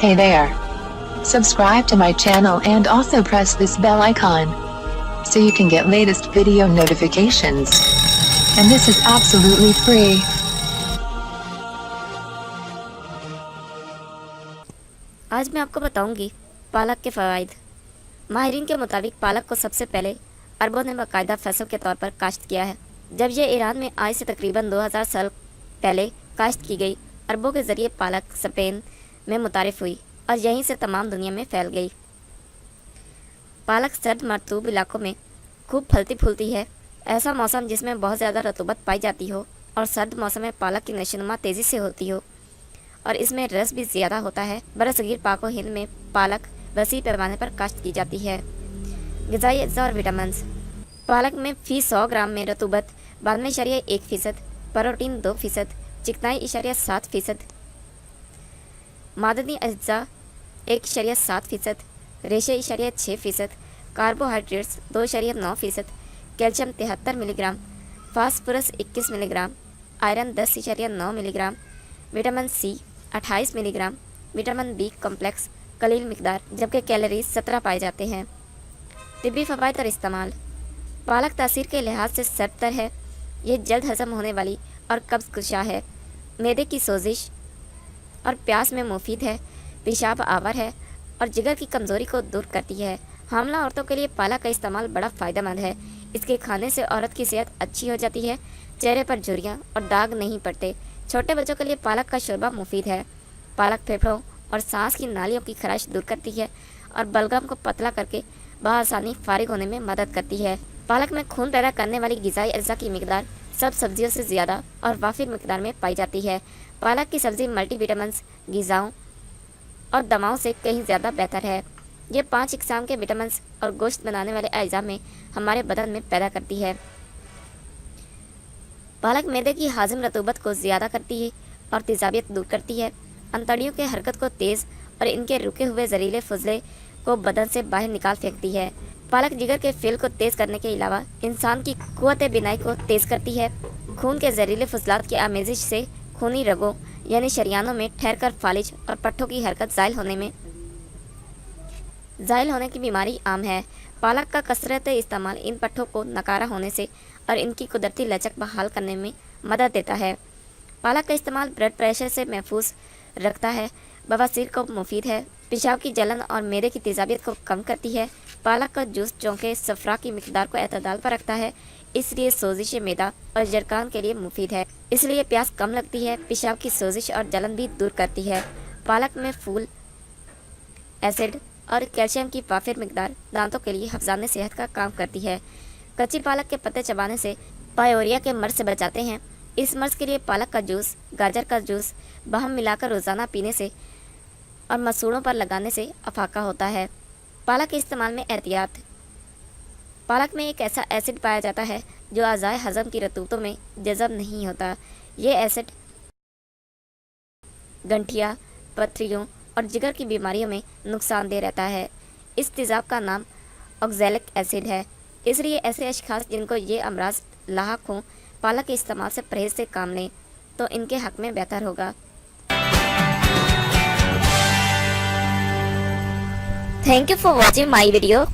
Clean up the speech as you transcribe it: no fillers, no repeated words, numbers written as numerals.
Hey there. Subscribe to my channel and also press this bell icon so you can get latest video notifications. And this is absolutely free. आज मैं आपको बताऊंगी पालक के फ़वाइद। माहिरीन के मुताबिक पालक को सबसे पहले अरबों ने बाकायदा फसल के तौर पर काश्त किया है। जब ये ईरान में आज से तकरीबन 2000 साल पहले काश्त की गई, अरबों के ज़रिए पालक स्पेन में मुतारिफ़ हुई और यहीं से तमाम दुनिया में फैल गई। पालक सर्द मरतूब इलाकों में खूब फलती फूलती है। ऐसा मौसम जिसमें बहुत ज़्यादा रतूबत पाई जाती हो और सर्द मौसम में पालक की नशोनुमा तेज़ी से होती हो और इसमें रस भी ज़्यादा होता है। बरसगीर पाक व हिंद में पालक वसी पैमाने पर काश्त की जाती है। ग़िज़ाई अज्जा और विटामिन्स। पालक में फ़ी 100 ग्राम में रतूबत 92.1%, प्रोटीन 2%, चिकनाई 7%, मादनी अज्जा 1.7%, रेशे 6%, carbohydrates 2.9%, calcium 73 milligram, phosphorus 21 milligram, iron 10.9 milligram, vitamin C 28 milligram, vitamin B complex कलील मिकदार, जबकि कैलोरीज 17 पाए जाते हैं। तिब्बी फ़वाइद और इस्तेमाल। पालक तासीर के लिहाज से सरतर है। ये जल्द हज़म होने वाली और कब्ज़ कुशा है। मैदे की सोजिश और प्यास में मुफीद है। पेशाब आवर है और जिगर की कमज़ोरी को दूर करती है। हामला औरतों के लिए पालक का इस्तेमाल बड़ा फ़ायदेमंद है। इसके खाने से औरत की सेहत अच्छी हो जाती है, चेहरे पर झुर्रियाँ और दाग नहीं पड़ते। छोटे बच्चों के लिए पालक का शोरबा मुफीद है। पालक फेफड़ों और सांस की नालियों की खराश दूर करती है और बलगम को पतला करके बआसानी फारिग होने में मदद करती है। पालक में खून पैदा करने वाली ग़िज़ाई अज्जा की मिकदार सब सब्जियों से ज़्यादा और वाफिर मिकदार में पाई जाती है। पालक की सब्ज़ी मल्टीविटामिन्स, ग़िज़ाओं और दवाओं से कहीं ज़्यादा बेहतर है। ये 5 इक़साम के विटामिन्स और गोश्त बनाने वाले अज्जा में हमारे बदन में पैदा करती है। पालक मैदे की हाजिम रतूबत को ज़्यादा करती है और तेज़ाबियत दूर करती है। अंतड़ियों के हरकत को तेज़ और इनके रुके हुए जहरीले फजले को बदन से बाहर निकाल फेंकती है। पालक जिगर के फेल को तेज़ करने के अलावा इंसान की कुव्वत बिनाई को तेज़ करती है। खून के जहरीले फजलात की आमेजिश से खूनी रगों यानी शरियानों में ठहर कर फालिज और पट्ठों की हरकत ज़ाइल होने की बीमारी आम है। पालक का कसरत इस्तेमाल इन पट्ठों को नकारा होने से और इनकी कुदरती लचक बहाल करने में मदद देता है। पालक का इस्तेमाल ब्लड प्रेशर से महफूज रखता है। बवासीर को मुफीद है। पेशाब की जलन और मैदे की तेज़ाबियत को कम करती है। पालक का जूस चौंके सफ़रा की मिकदार को एतदाल पर रखता है, इसलिए सोजिश मैदा और जरकान के लिए मुफीद है। इसलिए प्यास कम लगती है। पेशाब की सोजिश और जलन भी दूर करती है। पालक में फूल एसिड और कैल्शियम की वाफिर मिकदार दांतों के लिए हफ्ज़ाने सेहत का काम करती है। कच्ची पालक के पत्ते चबाने से पायोरिया के मर्ज़ से बचाते हैं। इस मर्ज़ के लिए पालक का जूस, गाजर का जूस बहम मिलाकर रोज़ाना पीने से और मसूड़ों पर लगाने से अफाका होता है। पालक के इस्तेमाल में एहतियात। पालक में एक ऐसा एसिड पाया जाता है जो अज़ाए हज़म की रतूतों में जज़ब नहीं होता। ये एसिड गंठिया, पथरियों और जिगर की बीमारियों में नुकसानदेह रहता है। इस तेज़ाब का नाम ऑक्ज़ैलिक एसिड है। इसलिए ऐसे अशख़ास जिनको ये अमराज लाहक हों, पालक के इस्तेमाल से परहेज़ से काम लें तो इनके हक़ में बेहतर होगा। Thank you for watching my video.